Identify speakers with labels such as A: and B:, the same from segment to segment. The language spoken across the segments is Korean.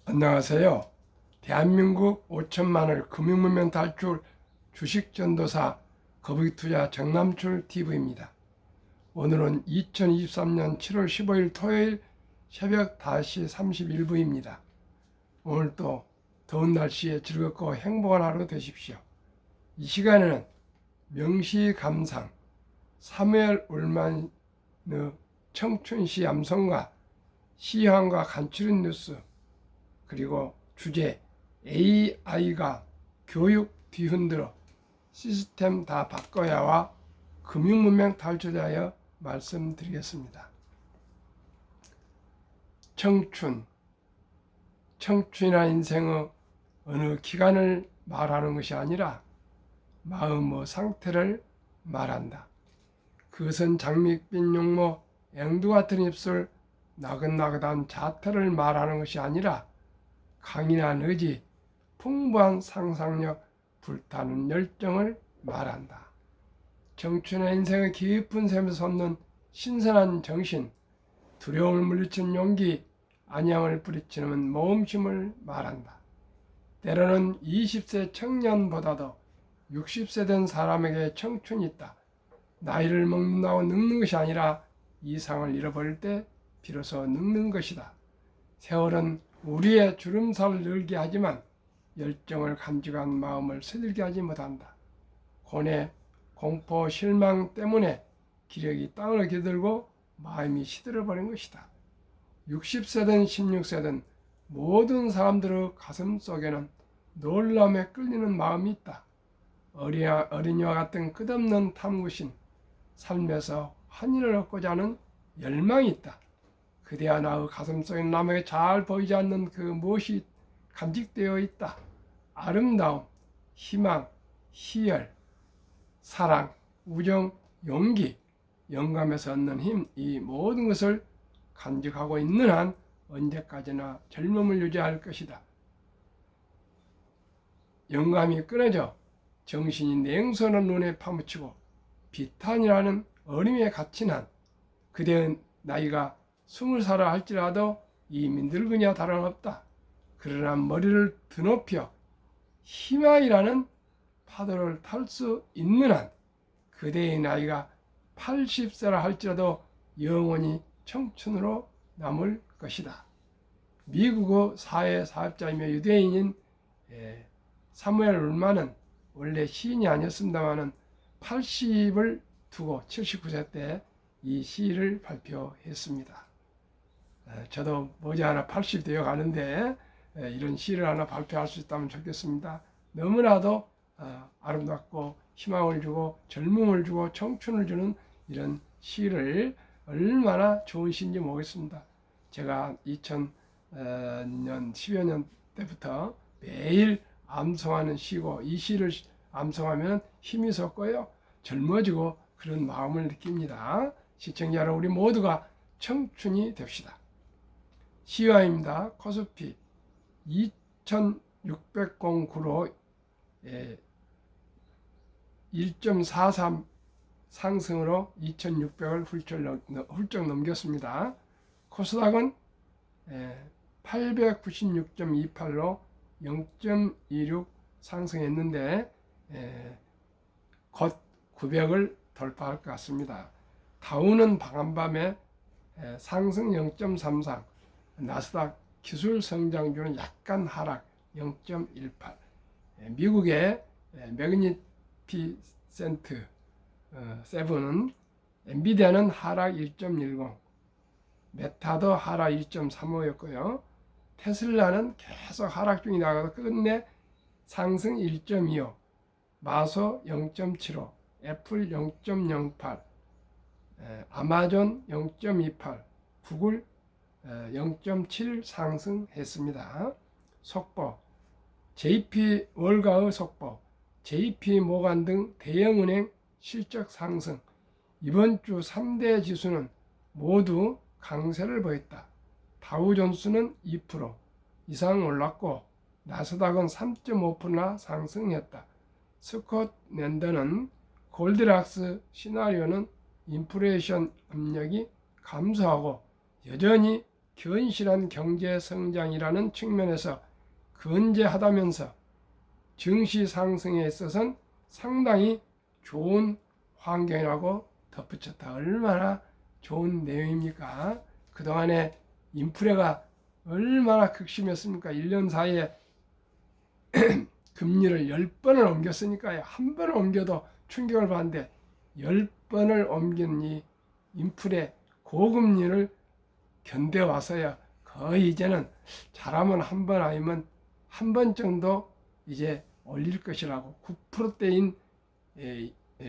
A: 안녕하세요. 대한민국 5천만을 금융문명 탈출 주식전도사 거북이투자 정남출 TV입니다. 오늘은 2023년 7월 15일 토요일 새벽 5시 31분입니다. 오늘도 더운 날씨에 즐겁고 행복한 하루 되십시오. 이 시간에는 명시감상 사무엘 울만의 청춘시 암송가 시황과 간추린 뉴스 그리고 주제 AI가 교육 뒤흔들어 시스템 다 바꿔야와 금융문명 탈출자여 말씀드리겠습니다. 청춘이나 인생의 어느 기간을 말하는 것이 아니라 마음의 상태를 말한다. 그것은 장밋빛 용모, 앵두 같은 입술, 나긋나긋한 자태를 말하는 것이 아니라 강인한 의지, 풍부한 상상력, 불타는 열정을 말한다. 청춘의 인생의 깊은 샘에서 솟는 신선한 정신, 두려움을 물리치는 용기, 안양을 뿌리치는 모험심을 말한다. 때로는 20세 청년보다도 60세 된 사람에게 청춘이 있다. 나이를 먹는다고 늙는 것이 아니라 이상을 잃어버릴 때 비로소 늙는 것이다. 세월은 우리의 주름살을 늘게 하지만 열정을 간직한 마음을 서들게 하지 못한다. 고뇌, 공포, 실망 때문에 기력이 땅을 기들고 마음이 시들어버린 것이다. 60세든 16세든 모든 사람들의 가슴 속에는 놀라움에 끌리는 마음이 있다. 어린이와 같은 끝없는 탐구심, 삶에서 환희를 얻고자 하는 열망이 있다. 그대와 나의 가슴속에 남에게 잘 보이지 않는 그 무엇이 간직되어 있다. 아름다움, 희망, 희열, 사랑, 우정, 용기, 영감에서 얻는 힘, 이 모든 것을 간직하고 있는 한 언제까지나 젊음을 유지할 것이다. 영감이 끊어져 정신이 냉소한 눈에 파묻히고 비탄이라는 어림에 갇힌 한 그대의 나이가 20살을 할지라도 이미 늙으냐 다름없다. 그러나 머리를 드높여 희망이라는 파도를 탈 수 있는 한 그대의 나이가 80세라 할지라도 영원히 청춘으로 남을 것이다. 미국의 사회사업자이며 유대인인 사무엘 울만은 원래 시인이 아니었습니다마는 80을 두고 79세 때 이 시를 발표했습니다. 저도 머지않아 80 되어 가는데 이런 시를 하나 발표할 수 있다면 좋겠습니다. 너무나도 아름답고 희망을 주고 젊음을 주고 청춘을 주는 이런 시를 얼마나 좋은 시인지 모르겠습니다. 제가 2000년 10여 년 때부터 매일 암송하는 시고 이 시를 암송하면 힘이 솟고요 젊어지고 그런 마음을 느낍니다. 시청자 여러분, 우리 모두가 청춘이 됩시다. 시와입니다. 코스피 2609로 1.43 상승으로 2600을 훌쩍 넘겼습니다. 코스닥은 896.28로 0.26 상승했는데 곧 900을 돌파할 것 같습니다. 다우는 방한밤에 상승 0.33, 나스닥 기술 성장주는 약간 하락 0.18, 미국의 매그니피센트 7은 엔비디아는 하락 1.10, 메타도 하락 2.35였고요. 테슬라는 계속 하락 중이 나가서 끝내 상승 1.25, 마소 0.75, 애플 0.08, 아마존 0.28, 구글 0.7 상승했습니다. 속보, JP 월가의 속보, JP 모간 등 대형은행 실적 상승, 이번 주 3대 지수는 모두 강세를 보였다. 다우존스는 2% 이상 올랐고 나스닥은 3.5%나 상승했다. 스콧랜더는 골드락스 시나리오는 인플레이션 압력이 감소하고 여전히 견실한 경제 성장이라는 측면에서 건재하다면서 증시 상승에 있어서는 상당히 좋은 환경이라고 덧붙였다. 얼마나 좋은 내용입니까? 그동안에 인플레가 얼마나 극심했습니까? 1년 사이에 금리를 10번을 옮겼으니까요. 한 번을 옮겨도 충격을 받는데 10번을 옮긴 이 인플레 고금리를 견뎌와서야 거의 이제는 잘하면 한 번 아니면 한 번 정도 이제 올릴 것이라고 9%대인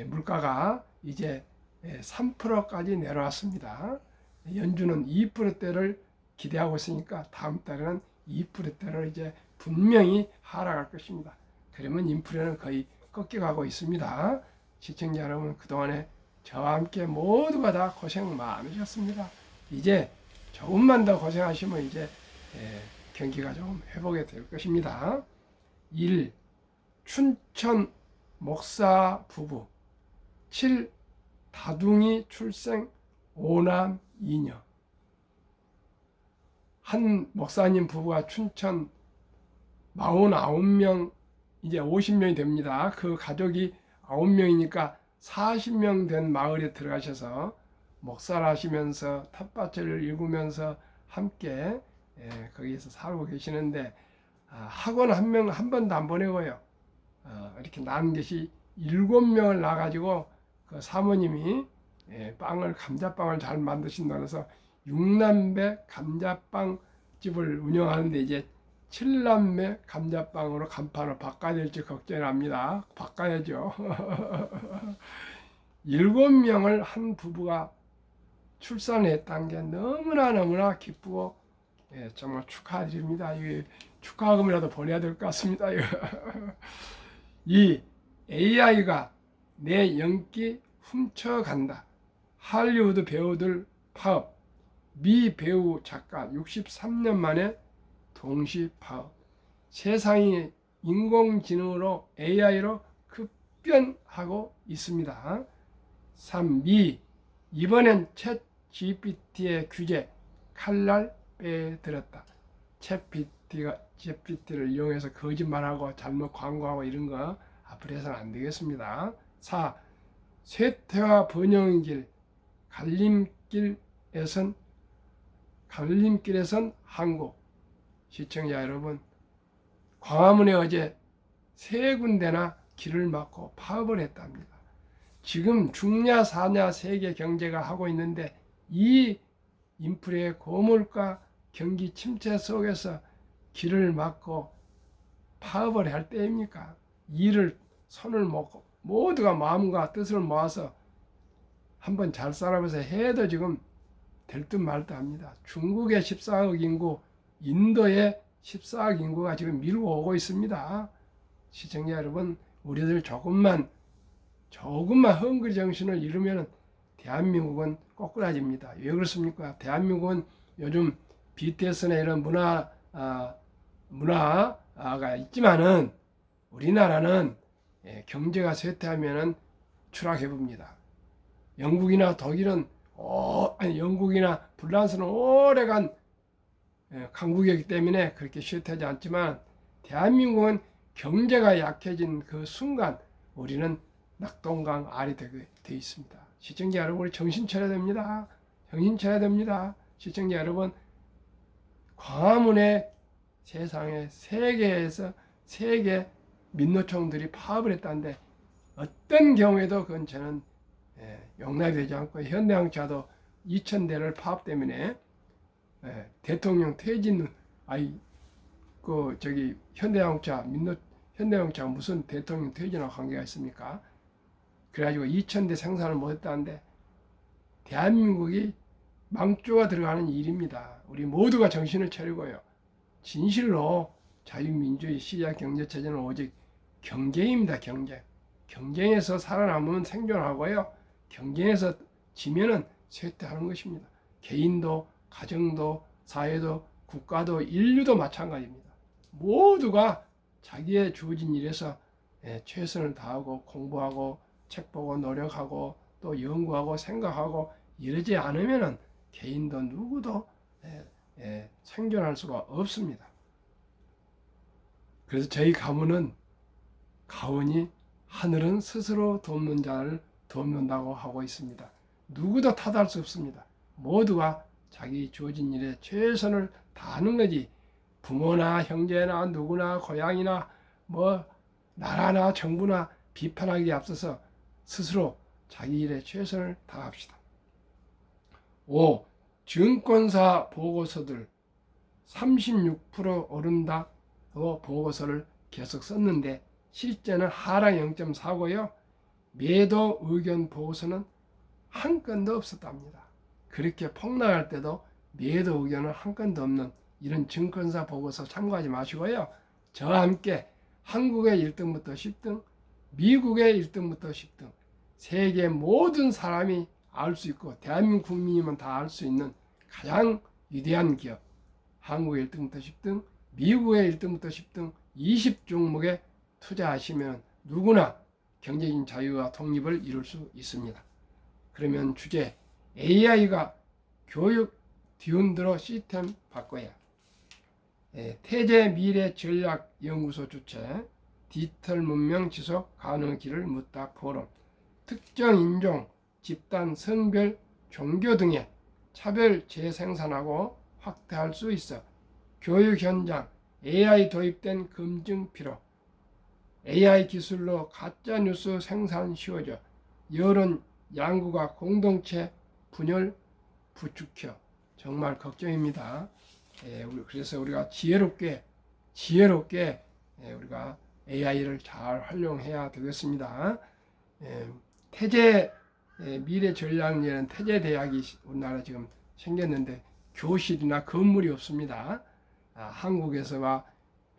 A: 물가가 이제 3%까지 내려왔습니다. 연준은 2%대를 기대하고 있으니까 다음 달에는 2%대를 이제 분명히 하락할 것입니다. 그러면 인플레는 거의 꺾여가고 있습니다. 시청자 여러분, 그동안에 저와 함께 모두가 다 고생 많으셨습니다. 이제 조금만 더 고생하시면 이제 경기가 조금 회복이 될 것입니다. 1. 춘천 목사 부부 7. 다둥이 출생 5남 2녀. 한 목사님 부부가 춘천 49명 이제 50명이 됩니다. 그 가족이 9명이니까 40명 된 마을에 들어가셔서 목사를 하시면서 텃밭을 일구면서 함께 거기에서 살고 계시는데 학원 한 번도 안 보내고요. 이렇게 낳은 것이 7명을 낳아가지고 그 사모님이 감자빵을 잘 만드신다고 해서 6남매 감자빵 집을 운영하는데 이제 7남매 감자빵으로 간판을 바꿔야 될지 걱정이 납니다. 바꿔야죠. 7명을 한 부부가 출산했다는 게 너무나 기쁘고 정말 축하드립니다. 축하금이라도 보내야 될 것 같습니다. 이 AI가 내 연기 훔쳐간다. 할리우드 배우들 파업. 미 배우 작가 63년 만에 동시 파업. 세상이 인공지능으로 AI로 급변하고 있습니다. 3. 미 이번엔 챗 GPT의 규제 칼날 빼들었다. 챗 GPT를 이용해서 거짓말하고 잘못 광고하고 이런 거 앞으로 해서는 안 되겠습니다. 4. 쇠퇴와 번영의 길 갈림길에선 한국. 시청자 여러분, 광화문에 어제 3군데나 길을 막고 파업을 했답니다. 지금 죽냐 사냐 세계 경제가 하고 있는데 이 인플레 고물가 경기 침체 속에서 길을 막고 파업을 할 때입니까? 일을 손을 먹고 모두가 마음과 뜻을 모아서 한번 잘 살아보서 해도 지금 될 듯 말 듯 합니다. 중국의 14억 인구, 인도의 14억 인구가 지금 밀고 오고 있습니다. 시청자 여러분, 우리들 조금만 헝그리 정신을 잃으면 대한민국은 꼬꾸라집니다. 왜 그렇습니까? 대한민국은 요즘 BTS나 이런 문화가 있지만은 우리나라는 경제가 쇠퇴하면은 추락해 봅니다. 영국이나 독일은 영국이나 프랑스는 오래간 강국이기 때문에 그렇게 쇠퇴하지 않지만 대한민국은 경제가 약해진 그 순간 우리는 낙동강 알이 되어 있습니다. 시청자 여러분, 정신 차려야 됩니다. 정신 차려야 됩니다. 시청자 여러분, 광화문에 세상에 세계에서 세계 민노총들이 파업을 했다는데 어떤 경우에도 그건 저는 용납이 되지 않고 현대자동차도 2000대를 파업 때문에 대통령 퇴진 현대자동차가 무슨 대통령 퇴진하고 관계가 있습니까? 그래가지고 2000대 생산을 못했다는데 대한민국이 망조가 들어가는 일입니다. 우리 모두가 정신을 차리고요. 진실로 자유민주주의 시장 경제체제는 오직 경쟁입니다. 경쟁에서 살아남으면 생존하고요. 경쟁에서 지면은 쇠퇴하는 것입니다. 개인도, 가정도, 사회도, 국가도, 인류도 마찬가지입니다. 모두가 자기의 주어진 일에서 최선을 다하고 공부하고 책 보고 노력하고 또 연구하고 생각하고 이러지 않으면은 개인도 누구도 생존할 수가 없습니다. 그래서 저희 가문은 가훈이 하늘은 스스로 돕는 자를 돕는다고 하고 있습니다. 누구도 탓할 수 없습니다. 모두가 자기 주어진 일에 최선을 다하는 거지. 부모나 형제나 누구나 고향이나 뭐 나라나 정부나 비판하기에 앞서서 스스로 자기 일에 최선을 다합시다. 5. 증권사 보고서들 36% 오른다고 보고서를 계속 썼는데 실제는 하락 0.4고요. 매도 의견 보고서는 한 건도 없었답니다. 그렇게 폭락할 때도 매도 의견은 한 건도 없는 이런 증권사 보고서 참고하지 마시고요. 저와 함께 한국의 1등부터 10등, 미국의 1등부터 10등, 세계 모든 사람이 알 수 있고 대한민국 국민이면 다 알 수 있는 가장 위대한 기업, 한국의 1등부터 10등, 미국의 1등부터 10등 20종목에 투자하시면 누구나 경제적인 자유와 독립을 이룰 수 있습니다. 그러면 주제 AI가 교육 뒤흔들어 시스템 바꿔야. 태제 미래 전략 연구소 주최 디지털 문명 지속 가능의 길을 묻다 포럼. 특정 인종, 집단, 성별, 종교 등의 차별 재생산하고 확대할 수 있어 교육 현장 AI 도입된 검증 필요. AI 기술로 가짜 뉴스 생산 쉬워져 여론 양국과 공동체 분열 부추켜. 정말 걱정입니다. 그래서 우리가 지혜롭게 우리가 AI를 잘 활용해야 되겠습니다. 태제 미래 전략이라는 태제 대학이 우리나라 지금 생겼는데 교실이나 건물이 없습니다. 한국에서와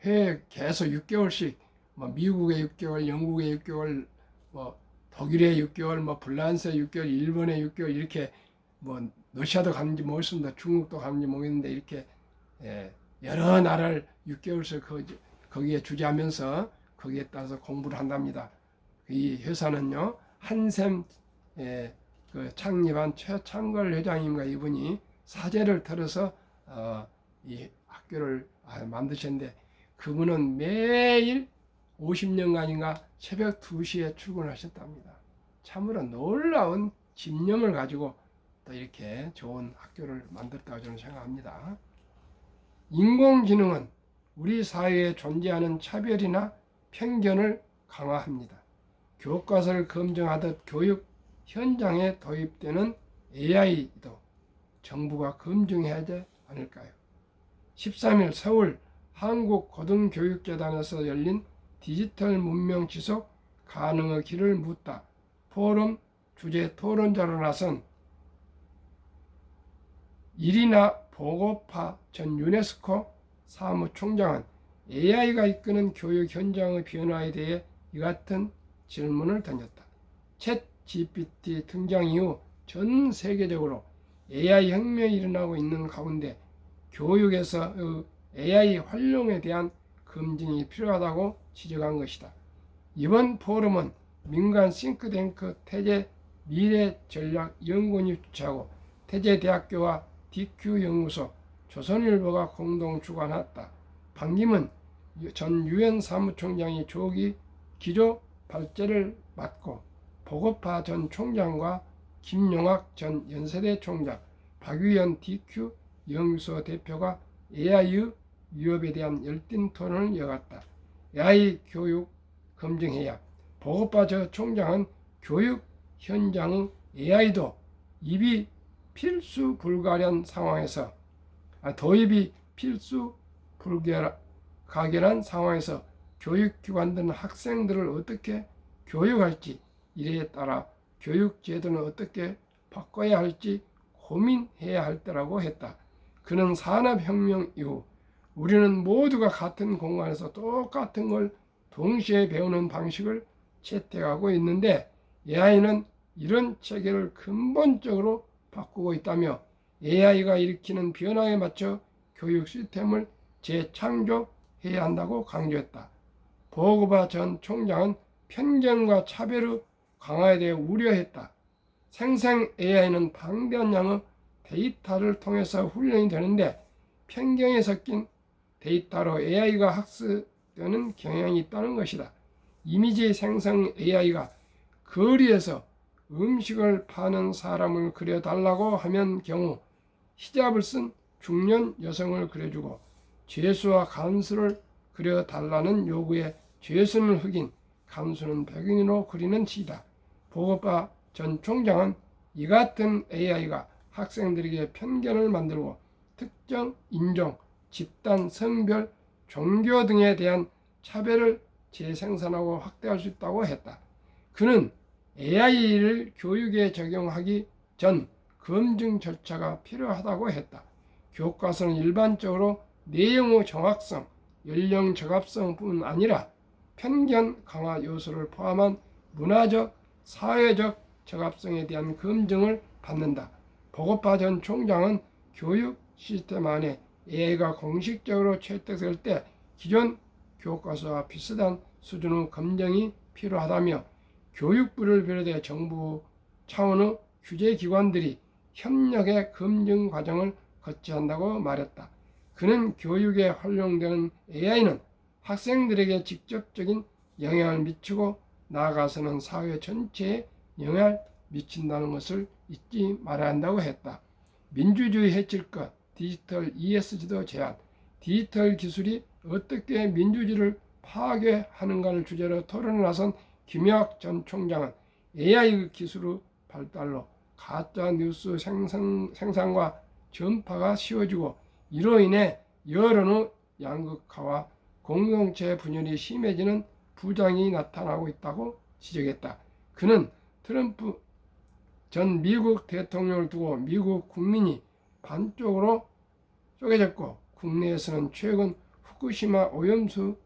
A: 회 계속 6개월씩 뭐 미국에 6개월, 영국에 6개월, 뭐 독일에 6개월, 뭐 프랑스에 6개월, 일본에 6개월 이렇게 뭐 러시아도 가는지 모르겠습니다. 중국도 가는지 모르겠는데 이렇게 여러 나라를 6개월씩 거기에 주재하면서 거기에 따라서 공부를 한답니다. 이 회사는요 한샘 그 창립한 최창걸 회장님과 이분이 사재를 털어서 이 학교를 만드셨는데 그분은 매일 50년간인가 새벽 2시에 출근하셨답니다. 참으로 놀라운 집념을 가지고 또 이렇게 좋은 학교를 만들었다고 저는 생각합니다. 인공지능은 우리 사회에 존재하는 차별이나 편견을 강화합니다. 교과서를 검증하듯 교육 현장에 도입되는 AI도 정부가 검증해야 하지 않을까요? 13일 서울 한국고등교육재단에서 열린 디지털 문명 지속 가능의 길을 묻다 포럼 주제 토론자로 나선 이리나 보고파 전 유네스코 사무총장은 AI가 이끄는 교육 현장의 변화에 대해 이 같은 질문을 던졌다. 챗 GPT 등장 이후 전 세계적으로 AI 혁명이 일어나고 있는 가운데 교육에서 AI 활용에 대한 검증이 필요하다고 지적한 것이다. 이번 포럼은 민간 싱크탱크 태제 미래전략연구원이 주최하고 태제대학교와 DQ연구소, 조선일보가 공동 주관했다. 반기문 전 유엔 사무총장이 조기 기조 발제를 맡고 보고파 전 총장과 김용학 전 연세대 총장, 박유현 DQ 연구소 대표가 AI의 위협에 대한 열띤 토론을 이어갔다. AI 교육 검증해야. 보고파 전 총장은 교육 현장의 AI도 입이 필수 불가결한 상황에서 도입이 필수 불가결한 상황에서 교육기관들은 학생들을 어떻게 교육할지 이에 따라 교육제도는 어떻게 바꿔야 할지 고민해야 할 때라고 했다. 그는 산업혁명 이후 우리는 모두가 같은 공간에서 똑같은 걸 동시에 배우는 방식을 채택하고 있는데 AI는 이런 체계를 근본적으로 바꾸고 있다며 AI가 일으키는 변화에 맞춰 교육 시스템을 재창조해야 한다고 강조했다. 보고파 전 총장은 편견과 차별의 강화에 대해 우려했다. 생성 AI는 방대한 양의 데이터를 통해서 훈련이 되는데 편견이 섞인 데이터로 AI가 학습되는 경향이 있다는 것이다. 이미지 생성 AI가 거리에서 음식을 파는 사람을 그려달라고 하면 경우 히잡을 쓴 중년 여성을 그려주고 죄수와 간수를 그려달라는 요구에 죄수는 흑인, 간수는 백인으로 그리는 시이다. 보고파 전 총장은 이 같은 AI가 학생들에게 편견을 만들고 특정 인종, 집단, 성별, 종교 등에 대한 차별을 재생산하고 확대할 수 있다고 했다. 그는 AI를 교육에 적용하기 전 검증 절차가 필요하다고 했다. 교과서는 일반적으로 내용의 정확성, 연령 적합성뿐 아니라 편견 강화 요소를 포함한 문화적, 사회적 적합성에 대한 검증을 받는다. 보고파 전 총장은 교육 시스템 안에 AI가 공식적으로 채택될 때 기존 교과서와 비슷한 수준의 검증이 필요하다며 교육부를 비롯해 정부 차원의 규제기관들이 협력의 검증 과정을 거쳐야 한다고 말했다. 그는 교육에 활용되는 AI는 학생들에게 직접적인 영향을 미치고 나아가서는 사회 전체에 영향을 미친다는 것을 잊지 말아야 한다고 했다. 민주주의 해칠 것, 디지털 ESG도 제안, 디지털 기술이 어떻게 민주주의를 파괴하는가를 주제로 토론에 나선 김여학 전 총장은 AI 기술의 발달로 가짜 뉴스 생산과 전파가 쉬워지고 이로 인해 여론의 양극화와 공동체 분열이 심해지는 부작용이 나타나고 있다고 지적했다. 그는 트럼프 전 미국 대통령을 두고 미국 국민이 반쪽으로 쪼개졌고 국내에서는 최근 후쿠시마 오염수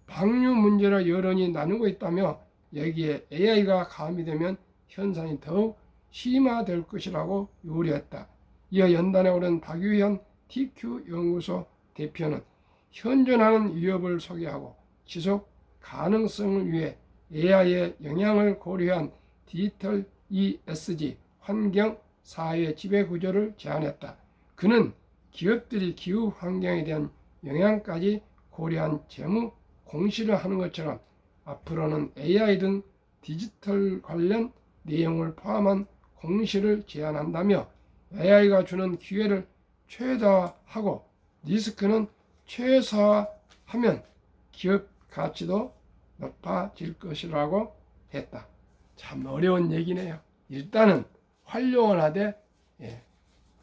A: 방류 문제로 여론이 나누고 있다며 여기에 AI가 가미되면 현상이 더욱 심화될 것이라고 우려했다. 이어 연단에 오른 박유현 TQ 연구소 대표는 현존하는 위협을 소개하고 지속 가능성을 위해 AI의 영향을 고려한 디지털 ESG 환경 사회 지배 구조를 제안했다. 그는 기업들이 기후 환경에 대한 영향까지 고려한 재무 공시를 하는 것처럼 앞으로는 AI 등 디지털 관련 내용을 포함한 공시를 제안한다며 AI가 주는 기회를 최다화하고 리스크는 최소화하면 기업 가치도 높아질 것이라고 했다. 참 어려운 얘기네요. 일단은 활용을 하되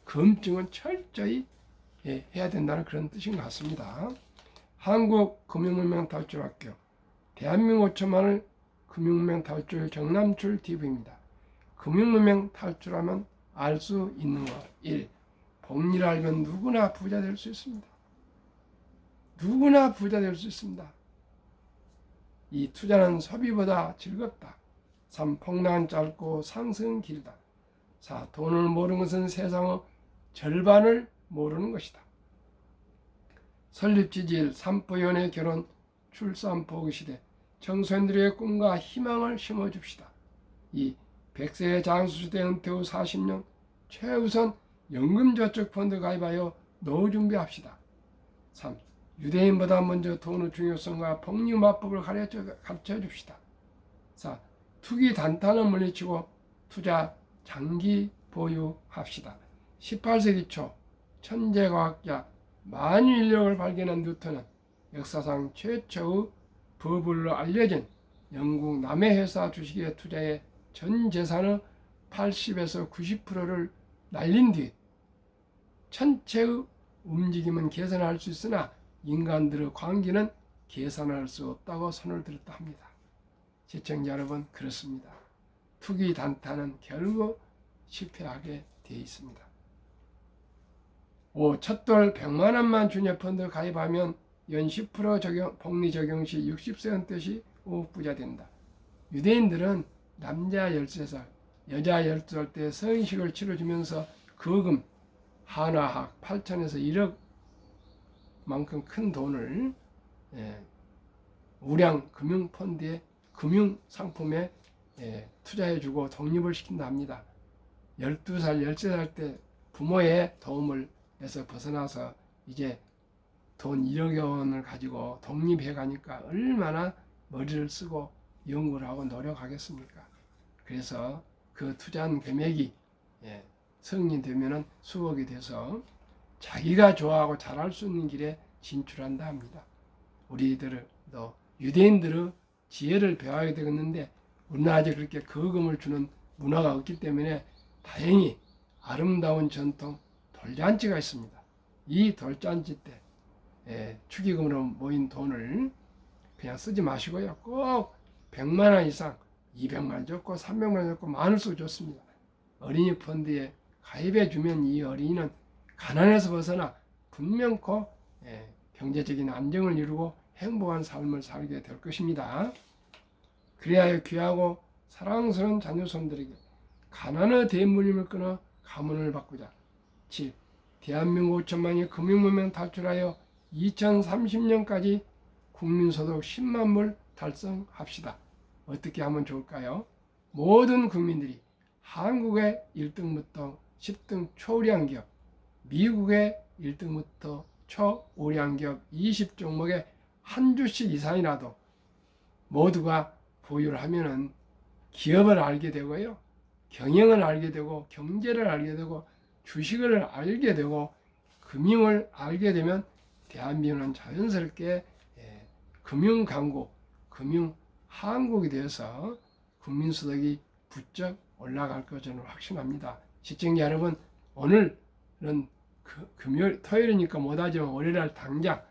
A: 검증은 철저히 해야 된다는 그런 뜻인 것 같습니다. 한국금융문명탈출학교 대한민국 5천만을 금융문명 탈출 정남출 TV입니다. 금융문명 탈출하면 알 수 있는 것 1. 복리를 알면 누구나 부자 될 수 있습니다. 누구나 부자 될 수 있습니다. 2. 투자는 소비보다 즐겁다. 3. 폭락은 짧고 상승은 길다. 4. 돈을 모르는 것은 세상의 절반을 모르는 것이다. 설립지지일 산포연애 결혼 출산 보기시대 청소년들의 꿈과 희망을 심어줍시다. 2. 100세의 장수시대 은퇴 후 40년 최우선 연금저축펀드 가입하여 노후 준비합시다. 3. 유대인보다 먼저 돈의 중요성과 복리마법을 가르쳐 줍시다. 4. 투기 단타는 물리치고 투자 장기 보유합시다. 18세기 초 천재과학자 만유인력을 발견한 뉴턴은 역사상 최초의 버블로 알려진 영국 남해 회사 주식에 투자해 전 재산의 80에서 90%를 날린 뒤 천체의 움직임은 계산할 수 있으나 인간들의 관계는 계산할 수 없다고 손을 들었다 합니다. 시청자 여러분, 그렇습니다. 투기 단타는 결국 실패하게 되어 있습니다. 5. 첫돌 100만 원만 주녀 펀드 가입하면 연 10% 복리 적용 시 60세 은퇴 시 5억 부자 된다. 유대인들은 남자 13살, 여자 12살 때 성인식을 치러주면서 거금 한화학 8천에서 1억 만큼 큰 돈을 우량 금융펀드에 금융상품에 투자해주고 독립을 시킨다 합니다. 12살, 13살 때 부모의 도움을 해서 벗어나서 이제 돈 1억 원을 가지고 독립해 가니까 얼마나 머리를 쓰고 연구를 하고 노력하겠습니까? 그래서 그 투자한 금액이 성인되면은 수억이 돼서 자기가 좋아하고 잘할 수 있는 길에 진출한다 합니다. 우리들도 유대인들의 지혜를 배워야 되겠는데 우리는 아직 그렇게 거금을 주는 문화가 없기 때문에 다행히 아름다운 전통 돌잔치가 있습니다. 이 돌잔치 때 축의금으로 모인 돈을 그냥 쓰지 마시고요. 꼭 100만 원 이상 200만 원 줬고 300만 원 줬고 많을 수 좋습니다. 어린이 펀드에 가입해 주면 이 어린이는 가난에서 벗어나 분명코 경제적인 안정을 이루고 행복한 삶을 살게 될 것입니다. 그래야 귀하고 사랑스러운 자녀손들에게 가난의 대물림을 끊어 가문을 바꾸자. 7. 대한민국 5천만이 금융무명 탈출하여 2030년까지 국민소득 10만 불 달성합시다. 어떻게 하면 좋을까요? 모든 국민들이 한국의 1등부터 10등 초우량 기업, 미국의 1등부터 초우량 기업 20종목에 한 주씩 이상이라도 모두가 보유를 하면은 기업을 알게 되고요. 경영을 알게 되고 경제를 알게 되고 주식을 알게 되고 금융을 알게 되면 대한민국은 자연스럽게 금융 강국, 금융 한국이 되어서 국민소득이 부쩍 올라갈 것 저는 확신합니다. 시청자 여러분, 오늘은 금요일, 토요일이니까 못하지만 월요일날 당장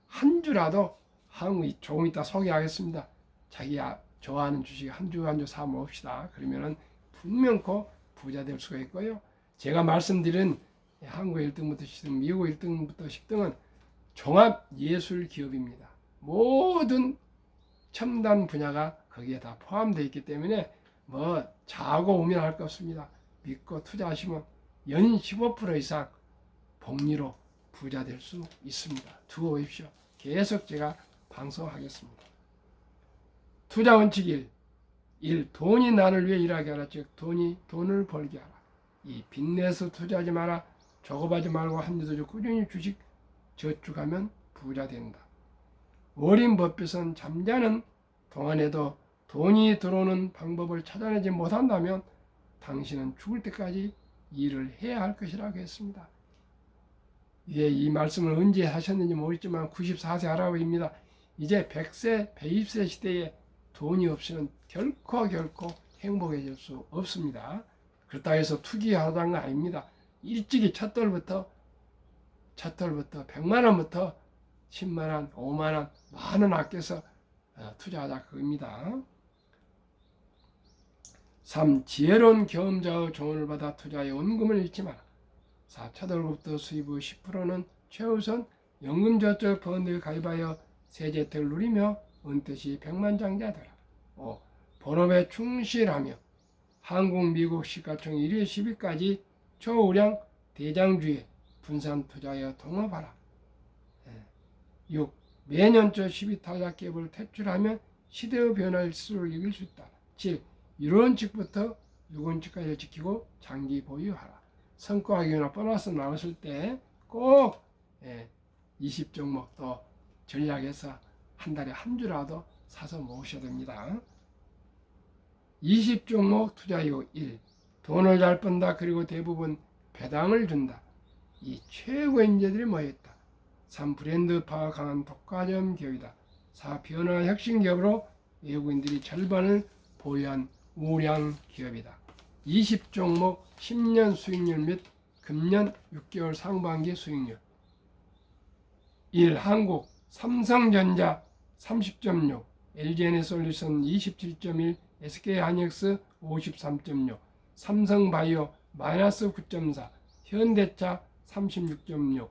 A: 한 주라도 한국이 조금 이따 소개하겠습니다. 자기 좋아하는 주식 한 주 한 주 사 모읍시다. 그러면은 분명코 부자 될 수가 있고요. 제가 말씀드린 한국 1등부터 10등, 미국 1등부터 10등은 종합 예술 기업입니다. 모든 첨단 분야가 거기에 다 포함되어 있기 때문에 뭐 자고 우면할 것 없습니다. 믿고 투자하시면 연 15% 이상 복리로 부자 될 수 있습니다. 두고 오십시오. 계속 제가 방송하겠습니다. 투자 원칙 1. 돈이 나를 위해 일하게 하라. 즉 돈이 돈을 벌게 하라. 2. 빚내서 투자하지 마라. 조급하지 말고 합리적으로 꾸준히 주식 저축하면 부자 된다. 워린 버핏은 잠자는 동안에도 돈이 들어오는 방법을 찾아내지 못한다면 당신은 죽을 때까지 일을 해야 할 것이라고 했습니다. 이 말씀을 언제 하셨는지 모르겠지만 94세 할아버지입니다. 이제 100세, 120세 시대에 돈이 없이는 결코 행복해질 수 없습니다. 그렇다고 해서 투기하다는 거 아닙니다. 일찍이 첫돌부터 100만 원부터 10만 원, 5만 원, 만 원 아껴서 투자하자 그겁니다. 3. 지혜로운 경험자의 조언을 받아 투자에 원금을 잃지 마라. 4. 첫월부터 수입의 10%는 최우선 연금저축 펀드에 가입하여 세제 혜택을 누리며 은퇴시 백만장자 되라. 5. 본업에 충실하며 한국, 미국 시가총 1위 10위까지 초우량 대장주에 분산 투자하여 동업하라. 6. 매년초 10위 타자 기업을 퇴출하면 시대의 변화일수를 이길 수 있다. 7. 1원칙부터 6원칙까지 지키고 장기 보유하라. 성과학이나 보너스 나왔을 때 꼭 20종목 또 전략해서 한 달에 한 주라도 사서 모으셔야 됩니다. 20종목 투자 이후 1. 돈을 잘 번다. 그리고 대부분 배당을 준다. 2. 최고의 인재들이 모여있다. 3. 브랜드파가 강한 독과점 기업이다. 4. 변화 혁신 기업으로 외국인들이 절반을 보유한 우량 기업이다. 20종목 10년 수익률 및 금년 6개월 상반기 수익률. 1. 한국 삼성전자 30.6, LG에너솔루션 27.1, SK하이닉스 53.6, 삼성바이오 마이너스 9.4, 현대차 36.6,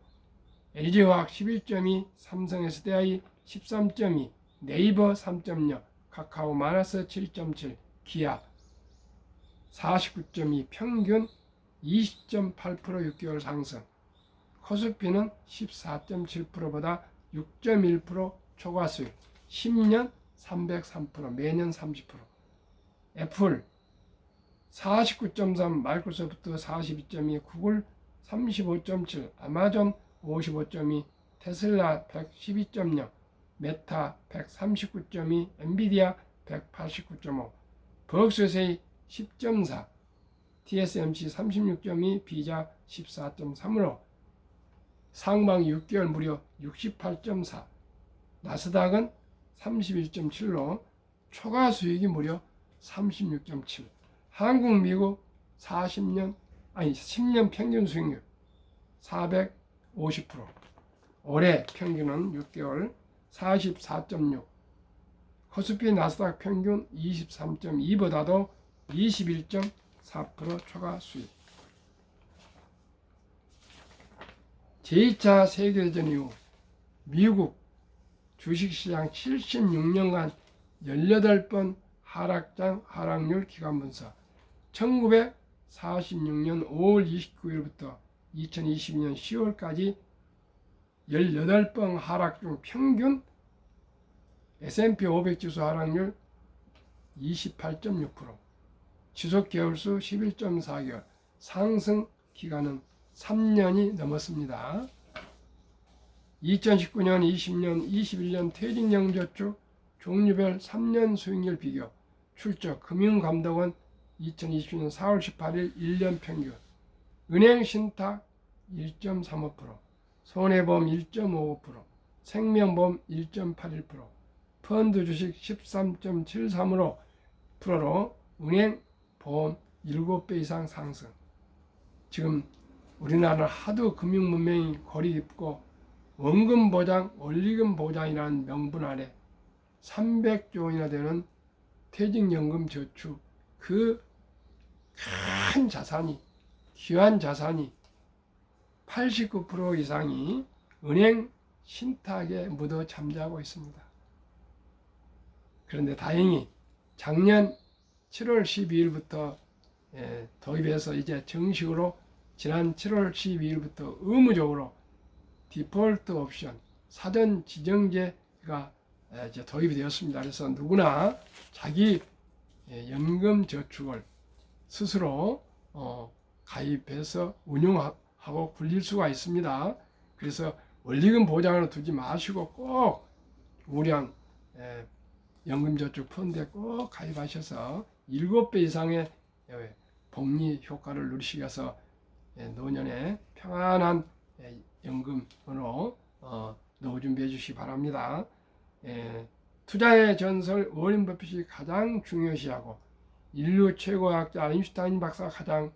A: LG화학 11.2, 삼성SDI 13.2, 네이버 3.0, 카카오 마이너스 7.7, 기아 49.2, 평균 20.8% 6개월 상승. 코스피는 14.7%보다 6.1% 초과 수익. 10년 303%, 매년 30%. 애플 49.3, 마이크로소프트 42.2, 구글 35.7, 아마존 55.2, 테슬라 112.0, 메타 139.2, 엔비디아 189.5, 버크셔세이 10.4, TSMC 36.2, 비자 14.3으로 상방 6개월 무려 68.4, 나스닥은 31.7로 초과 수익이 무려 36.7, 한국, 미국 10년 평균 수익률 450%, 올해 평균은 6개월 44.6, 코스피 나스닥 평균 23.2보다도 21.4% 초과 수익. 제2차 세계대전 이후 미국 주식시장 76년간 18번 하락률 기간분석, 1946년 5월 29일부터 2022년 10월까지 18번 하락 중 평균 S&P 500 지수 하락률 28.6%, 지속 개월수 11.4개월, 상승 기간은 3년이 넘었습니다. 2019년, 20년, 21년 퇴직연금저축 종류별 3년 수익률 비교, 출처 금융감독원 2020년 4월 18일 1년 평균, 은행신탁 1.35%, 손해보험 1.55%, 생명보험 1.81%, 펀드 주식 13.73%로 은행 보험 7배 이상 상승. 지금 우리나라는 하도 금융문명이 골이 깊고 원금 보장, 원리금 보장이라는 명분 아래 300조 원이나 되는 퇴직연금 저축, 그 큰 자산이, 귀한 자산이 89% 이상이 은행 신탁에 묻어 잠자고 있습니다. 그런데 다행히 작년 7월 12일부터 도입해서 이제 정식으로 지난 7월 12일부터 의무적으로 디폴트 옵션, 사전 지정제가 이제 도입이 되었습니다. 그래서 누구나 자기 연금 저축을 스스로 가입해서 운용하고 굴릴 수가 있습니다. 그래서 원리금 보장으로 두지 마시고 꼭 우량 연금저축 펀드에 꼭 가입하셔서 7배 이상의 복리 효과를 누리시기 위해서 노년에 평안한 연금으로 노후 준비해 주시기 바랍니다. 투자의 전설 워렌 버핏이 가장 중요시하고 인류 최고학자 아인슈타인 박사가 가장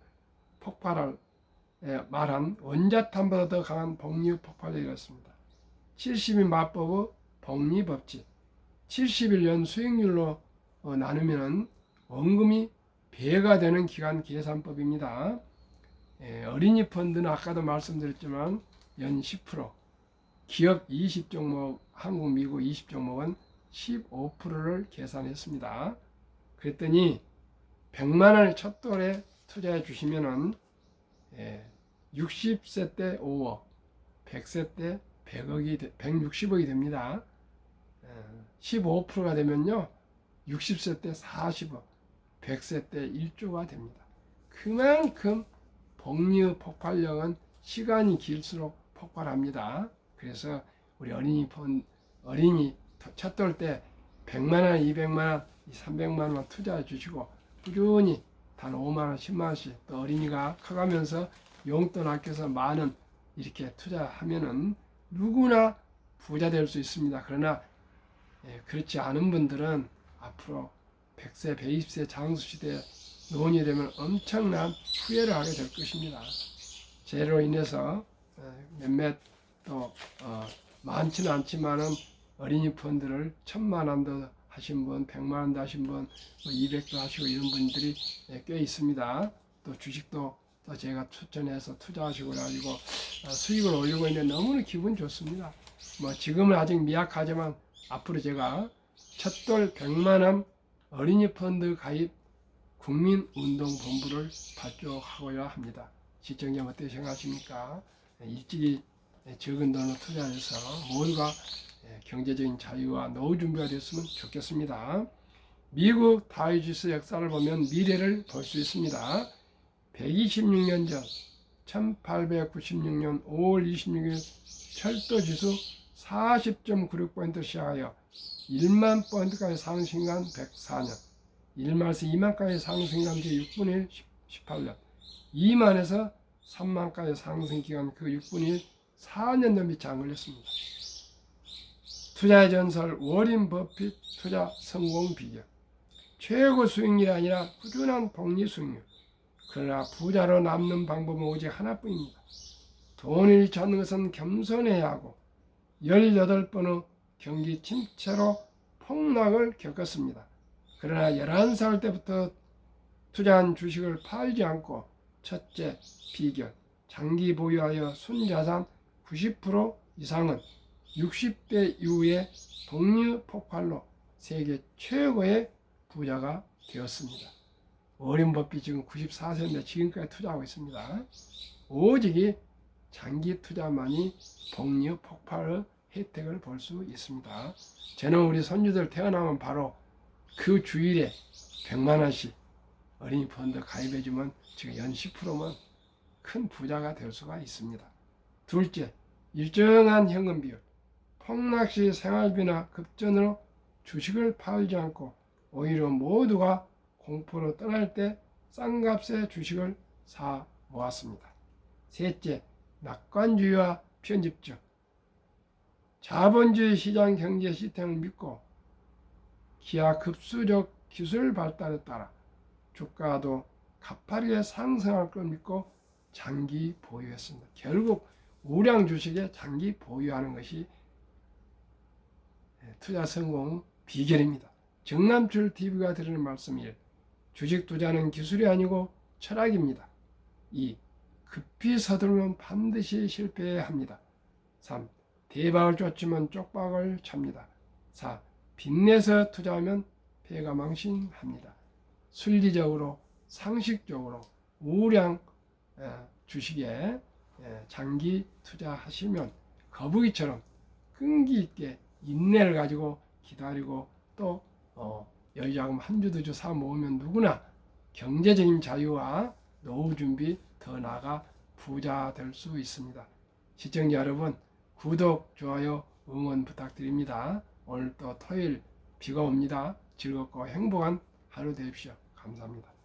A: 폭발할 말한 원자탄보다 더 강한 복리 폭발을 이뤘습니다. 70인 맞법의 복리 법칙, 71년 수익률로 나누면 원금이 배가 되는 기간 계산법입니다. 어린이 펀드는 아까도 말씀드렸지만 연 10%, 기업 20종목, 한국, 미국 20종목은 15%를 계산했습니다. 그랬더니 100만 원을 첫 돌에 투자해 주시면은 60세 때 5억, 100세 때 160억이 됩니다. 15%가 되면요 60세 때 40억, 100세 때 1조가 됩니다. 그만큼 복리 폭발력은 시간이 길수록 폭발합니다. 그래서 우리 어린이 첫 돌 때 100만 원, 200만 원, 300만 원 투자해 주시고 꾸준히 단 5만 원, 10만 원씩 또 어린이가 커가면서 용돈 아껴서 만 원 이렇게 투자하면은 누구나 부자 될 수 있습니다. 그러나 그렇지 않은 분들은 앞으로 100세, 120세 장수시대에 노인이 되면 엄청난 후회를 하게 될 것입니다. 죄로 인해서 몇몇 또 많지는 않지만은 어린이 펀드를 1000만 원도 하신 분, 100만 원도 하신 분, 200도 하시고 이런 분들이 꽤 있습니다. 또 주식도 또 제가 추천해서 투자하시고 그래가지고 수익을 올리고 있는데 너무나 기분 좋습니다. 뭐 지금은 아직 미약하지만 앞으로 제가 첫돌 100만 원 어린이 펀드 가입 국민운동본부를 발족하고야 합니다. 시청자 어떻게 생각하십니까? 일찍이 적은 돈을 투자해서 모두가 경제적인 자유와 노후 준비가 됐으면 좋겠습니다. 미국 다우지수 역사를 보면 미래를 볼 수 있습니다. 126년 전 1896년 5월 26일 철도지수 40.96포인트 시작하여 1만 포인트까지 상승한 104년, 1만에서 2만까지 상승한 뒤 6분의 1, 18년, 2만에서 3만까지 상승 기간 그 6분의 1, 4년 넘게 장 걸렸습니다. 투자의 전설 워린 버핏 투자 성공 비결. 최고 수익률이 아니라 꾸준한 복리 수익률. 그러나 부자로 남는 방법은 오직 하나뿐입니다. 돈을 잃지 않는 것은 겸손해야 하고 18번의 경기 침체로 폭락을 겪었습니다. 그러나 11살 때부터 투자한 주식을 팔지 않고 첫째 비결, 장기 보유하여 순자산 90% 이상은 60대 이후에 복리 폭발로 세계 최고의 부자가 되었습니다. 워린 버핏 지금 94세인데 지금까지 투자하고 있습니다. 오직 장기 투자만이 복리 폭발의 혜택을 볼 수 있습니다. 저는 우리 손주들 태어나면 바로 그 주일에 100만 원씩 어린이 펀드 가입해주면 지금 연 10%면 큰 부자가 될 수가 있습니다. 둘째, 일정한 현금 비율. 폭락시 생활비나 급전으로 주식을 팔지 않고 오히려 모두가 공포로 떠날 때 싼 값에 주식을 사 모았습니다. 셋째, 낙관주의와 편집적. 자본주의 시장 경제 시스템을 믿고 기하급수적 기술 발달에 따라 주가도 가파르게 상승할 걸 믿고 장기 보유했습니다. 결국 우량 주식에 장기 보유하는 것이 투자 성공 비결입니다. 정남출 TV가 드리는 말씀 1. 주식 투자는 기술이 아니고 철학입니다. 2. 급히 서두르면 반드시 실패해야 합니다. 3. 대박을 쫓으면 쪽박을 찹니다. 4. 빚내서 투자하면 폐가 망신합니다. 순리적으로 상식적으로 우량 주식에 장기 투자하시면 거북이처럼 끈기 있게 인내를 가지고 기다리고 또 여유자금 한 주 두 주 사 모으면 누구나 경제적인 자유와 노후 준비 더 나아가 부자 될 수 있습니다. 시청자 여러분, 구독, 좋아요, 응원 부탁드립니다. 오늘 또 토요일 비가 옵니다. 즐겁고 행복한 하루 되십시오. 감사합니다.